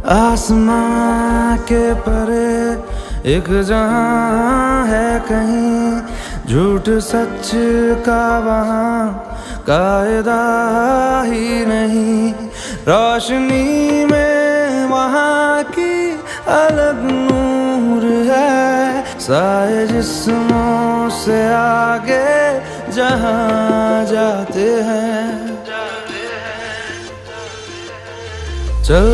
आसमां के परे एक जहां है कहीं, झूठ सच का वहां कायदा ही नहीं। रोशनी में वहां की अलग नूर है, साए जिस्मों से आगे जहां जाते हैं। चल